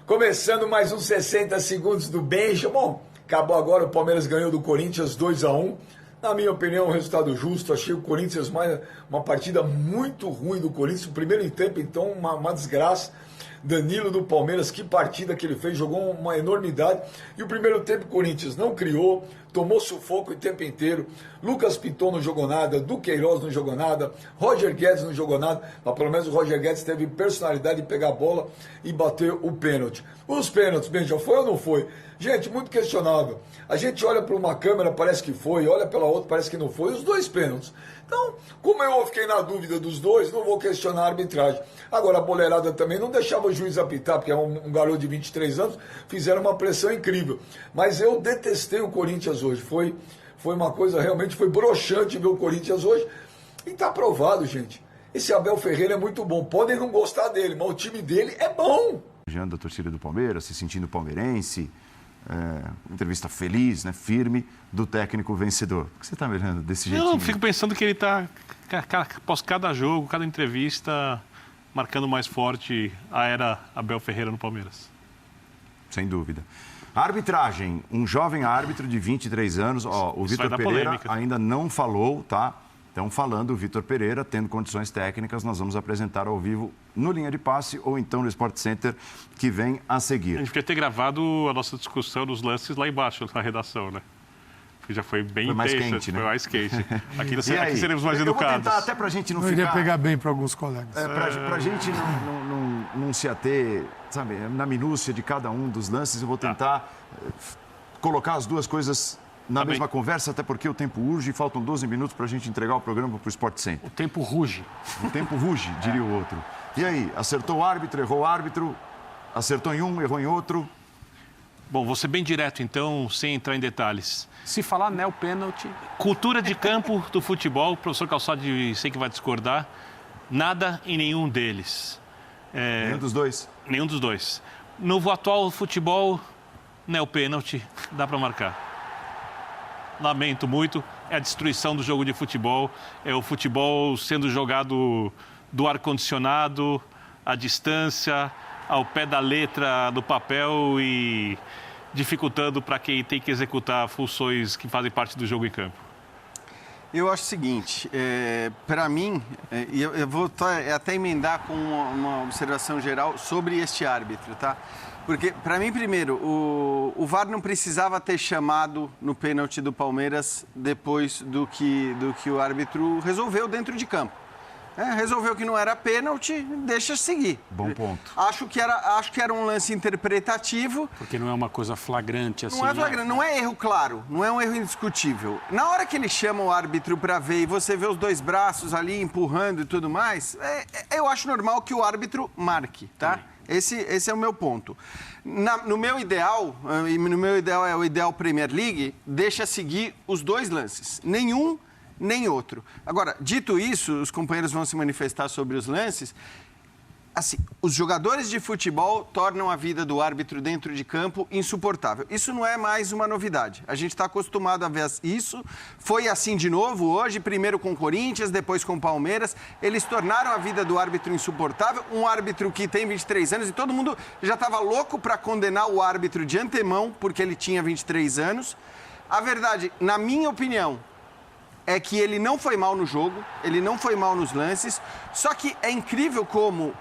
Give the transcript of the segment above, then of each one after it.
Começando mais uns 60 segundos do Benja. Bom, acabou agora, o Palmeiras ganhou do Corinthians 2-1. Na minha opinião, um resultado justo. Achei o Corinthians uma partida muito ruim do Corinthians. O primeiro tempo, então, uma desgraça. Danilo do Palmeiras, que partida que ele fez, jogou uma enormidade. E o primeiro tempo o Corinthians não criou, tomou sufoco o tempo inteiro. Lucas Piton não jogou nada, Duqueiroz não jogou nada, Roger Guedes não jogou nada, mas pelo menos o Roger Guedes teve personalidade de pegar a bola e bater o pênalti. Os pênaltis, bem, já foi ou não foi? Gente, muito questionável. A gente olha para uma câmera, parece que foi, olha pela outra, parece que não foi. Os dois pênaltis. Então, como eu fiquei na dúvida dos dois, não vou questionar a arbitragem. Agora, a boleirada também não deixava o juiz apitar, porque é um garoto de 23 anos, fizeram uma pressão incrível. Mas eu detestei o Corinthians hoje. Foi uma coisa, realmente foi broxante ver o Corinthians hoje. E tá aprovado, gente. Esse Abel Ferreira é muito bom. Podem não gostar dele, mas o time dele é bom. A torcida do Palmeiras, se sentindo palmeirense, entrevista feliz, né, firme, do técnico vencedor. Por que você está me olhando desse jeitinho? Eu fico pensando que ele está, após cada jogo, cada entrevista, marcando mais forte a era Abel Ferreira no Palmeiras. Sem dúvida. Arbitragem, um jovem árbitro de 23 anos, o Vitor Pereira polêmica. Ainda não falou, tá? Estão falando, o Vitor Pereira, tendo condições técnicas, nós vamos apresentar ao vivo no Linha de Passe ou então no Sport Center, que vem a seguir. A gente podia ter gravado a nossa discussão dos lances lá embaixo, na redação, né? Que já foi bem mais intensa, quente, né? Foi mais quente. Aqui seremos mais educados. Eu vou tentar, até pra gente não ficar... iria pegar bem para alguns colegas. Pra gente não se ater, sabe, na minúcia de cada um dos lances, eu vou tentar colocar as duas coisas na mesma conversa, até porque o tempo urge e faltam 12 minutos para a gente entregar o programa para o Sport Center. O tempo ruge. O tempo ruge, diria o outro. E aí, acertou o árbitro, errou o árbitro, acertou em um, errou em outro? Bom, vou ser bem direto, então, sem entrar em detalhes. Se falar pênalti... Cultura de campo do futebol, o professor Calçade sei que vai discordar, nada em nenhum deles. Nenhum dos dois? Nenhum dos dois. No atual futebol, pênalti, dá para marcar. Lamento muito, é a destruição do jogo de futebol, é o futebol sendo jogado do ar-condicionado, à distância, ao pé da letra do papel e dificultando para quem tem que executar funções que fazem parte do jogo em campo. Eu acho o seguinte, para mim, eu vou até emendar com uma observação geral sobre este árbitro, tá? Porque, para mim, primeiro, o VAR não precisava ter chamado no pênalti do Palmeiras depois do que o árbitro resolveu dentro de campo. Resolveu que não era pênalti, deixa seguir. Bom ponto. Acho que era um lance interpretativo. Porque não é uma coisa flagrante assim. Não é flagrante, não é erro claro, não é um erro indiscutível. Na hora que ele chama o árbitro para ver e você vê os dois braços ali empurrando e tudo mais, eu acho normal que o árbitro marque, tá? Esse é o meu ponto. No meu ideal, e no meu ideal é o ideal Premier League, deixa seguir os dois lances. Nenhum nem outro. Agora, dito isso, os companheiros vão se manifestar sobre os lances. Assim, os jogadores de futebol tornam a vida do árbitro dentro de campo insuportável. Isso não é mais uma novidade. A gente está acostumado a ver isso. Foi assim de novo hoje, primeiro com o Corinthians, depois com o Palmeiras. Eles tornaram a vida do árbitro insuportável. Um árbitro que tem 23 anos e todo mundo já estava louco para condenar o árbitro de antemão, porque ele tinha 23 anos. A verdade, na minha opinião, é que ele não foi mal no jogo, ele não foi mal nos lances, só que é incrível como,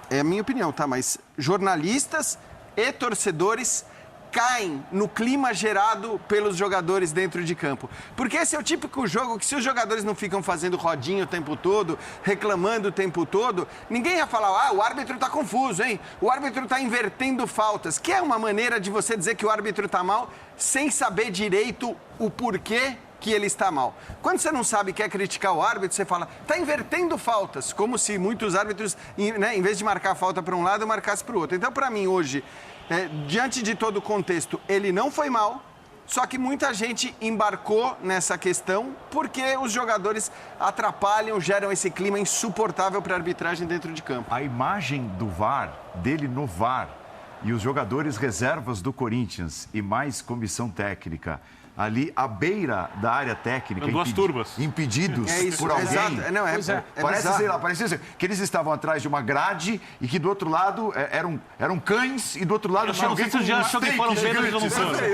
é a minha opinião, tá? Mas jornalistas e torcedores caem no clima gerado pelos jogadores dentro de campo. Porque esse é o típico jogo que se os jogadores não ficam fazendo rodinha o tempo todo, reclamando o tempo todo, ninguém ia falar, o árbitro tá confuso, hein? O árbitro tá invertendo faltas, que é uma maneira de você dizer que o árbitro tá mal sem saber direito o porquê que ele está mal. Quando você não sabe e quer criticar o árbitro, você fala, está invertendo faltas, como se muitos árbitros, né, em vez de marcar falta para um lado, marcasse para o outro. Então, para mim, hoje, diante de todo o contexto, ele não foi mal, só que muita gente embarcou nessa questão porque os jogadores atrapalham, geram esse clima insuportável para a arbitragem dentro de campo. A imagem do VAR, dele no VAR, e os jogadores reservas do Corinthians e mais comissão técnica ali à beira da área técnica, duas turbas. impedidos por alguém. Exato. Não, Parece, sei lá, parecia que eles estavam atrás de uma grade e que do outro lado eram cães e do outro lado tinha alguém com um steak gigante,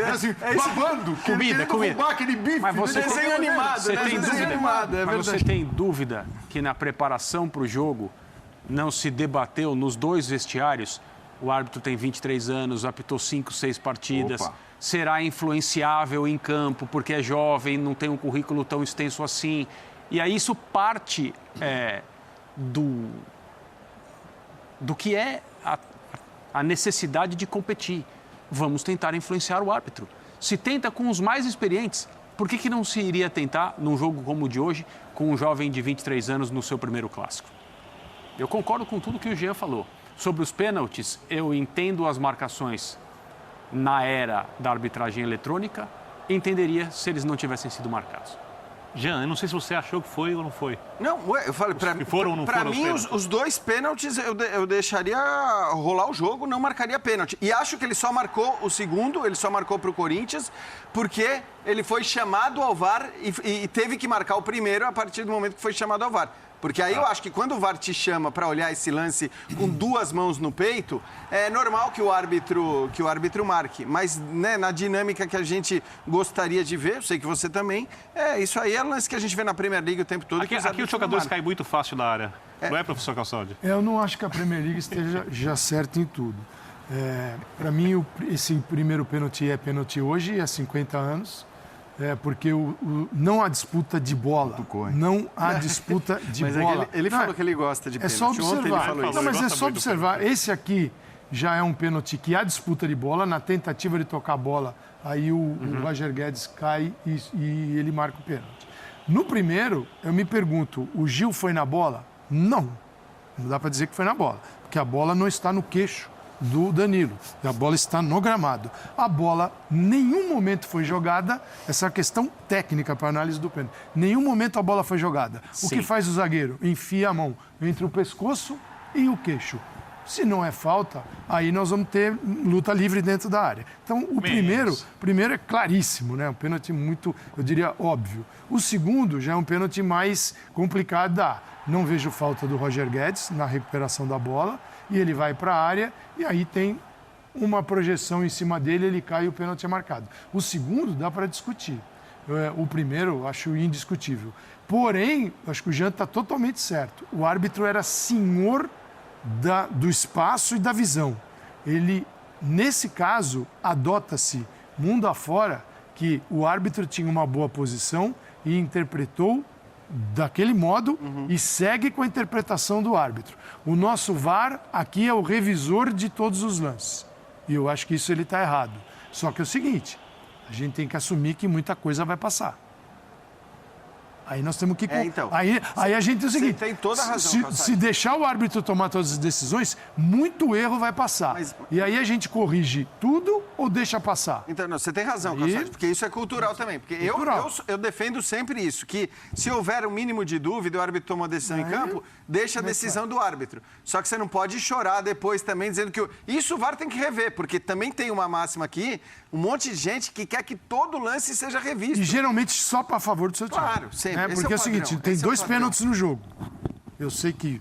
assim, babando, comida. roubar aquele bife. Mas você desenho animado, você tem dúvida que na preparação para o jogo não se debateu nos dois vestiários? O árbitro tem 23 anos, apitou 5, 6 partidas. Opa. Será influenciável em campo porque é jovem, não tem um currículo tão extenso assim. E aí isso parte do que é a necessidade de competir. Vamos tentar influenciar o árbitro. Se tenta com os mais experientes, por que não se iria tentar, num jogo como o de hoje, com um jovem de 23 anos no seu primeiro clássico? Eu concordo com tudo que o Jean falou. Sobre os pênaltis, eu entendo as marcações na era da arbitragem eletrônica, entenderia se eles não tivessem sido marcados. Jean, eu não sei se você achou que foi ou não foi. Não, eu falei, para mim, os dois pênaltis eu deixaria rolar o jogo, não marcaria pênalti. E acho que ele só marcou o segundo, ele só marcou para o Corinthians, porque ele foi chamado ao VAR e teve que marcar o primeiro a partir do momento que foi chamado ao VAR. Porque aí eu acho que quando o VAR te chama para olhar esse lance com duas mãos no peito, é normal que o árbitro marque. Mas né, na dinâmica que a gente gostaria de ver, eu sei que você também, isso aí é o lance que a gente vê na Premier League o tempo todo. Aqui os jogadores caem muito fácil da área. Não é, professor Calçade? Eu não acho que a Premier League esteja já certa em tudo. Para mim, esse primeiro pênalti é pênalti hoje, há 50 anos. Porque não há disputa de bola. Não há disputa de bola. Ele falou que ele gosta de pênalti. É só observar. Mas é só observar. Esse aqui já é um pênalti que há disputa de bola. Na tentativa de tocar a bola, aí o Roger Guedes cai e ele marca o pênalti. No primeiro, eu me pergunto, o Gil foi na bola? Não. Não dá para dizer que foi na bola. Porque a bola não está no queixo do Danilo. A bola está no gramado. A bola, nenhum momento foi jogada, essa questão técnica para análise do pênalti. Nenhum momento a bola foi jogada. Sim. O que faz o zagueiro? Enfia a mão entre o pescoço e o queixo. Se não é falta, aí nós vamos ter luta livre dentro da área. Então, o primeiro é claríssimo, né? Um pênalti muito, eu diria, óbvio. O segundo já é um pênalti mais complicado de dar. Não vejo falta do Roger Guedes na recuperação da bola. E ele vai para a área e aí tem uma projeção em cima dele, ele cai e o pênalti é marcado. O segundo dá para discutir. O primeiro eu acho indiscutível. Porém, acho que o Jean está totalmente certo. O árbitro era senhor do espaço e da visão. Ele, nesse caso, adota-se mundo afora que o árbitro tinha uma boa posição e interpretou daquele modo e segue com a interpretação do árbitro. O nosso VAR aqui é o revisor de todos os lances. E eu acho que isso ele está errado. Só que é o seguinte, a gente tem que assumir que muita coisa vai passar. Aí nós temos que... então, aí a gente tem o seguinte... Você tem toda a razão, se deixar o árbitro tomar todas as decisões, muito erro vai passar. E aí a gente corrige tudo ou deixa passar? Então, não, você tem razão, Calçade, porque isso é cultural também. Porque eu defendo sempre isso, que se houver um mínimo de dúvida, o árbitro toma uma decisão em campo, deixa a decisão do árbitro. Só que você não pode chorar depois também dizendo que... Isso o VAR tem que rever, porque também tem uma máxima aqui, um monte de gente que quer que todo lance seja revisto. E geralmente só para favor do seu time. Claro, sempre. Porque é o seguinte, tem dois pênaltis no jogo. Eu sei que...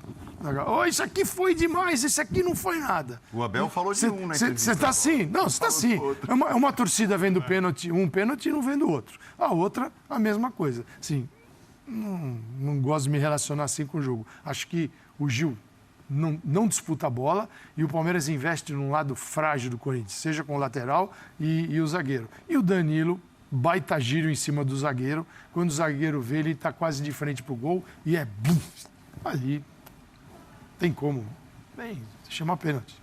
isso aqui foi demais, esse aqui não foi nada. O Abel falou de um, né? Você está assim? Não, você está assim. É uma torcida vendo pênalti, um pênalti e não vendo o outro. A outra, a mesma coisa. Sim, não gosto de me relacionar assim com o jogo. Acho que o Gil não disputa a bola e o Palmeiras investe num lado frágil do Corinthians, seja com o lateral e o zagueiro. E o Danilo... baita giro em cima do zagueiro. Quando o zagueiro vê, ele está quase de frente para o gol e ali tem como. Bem, chama pênalti.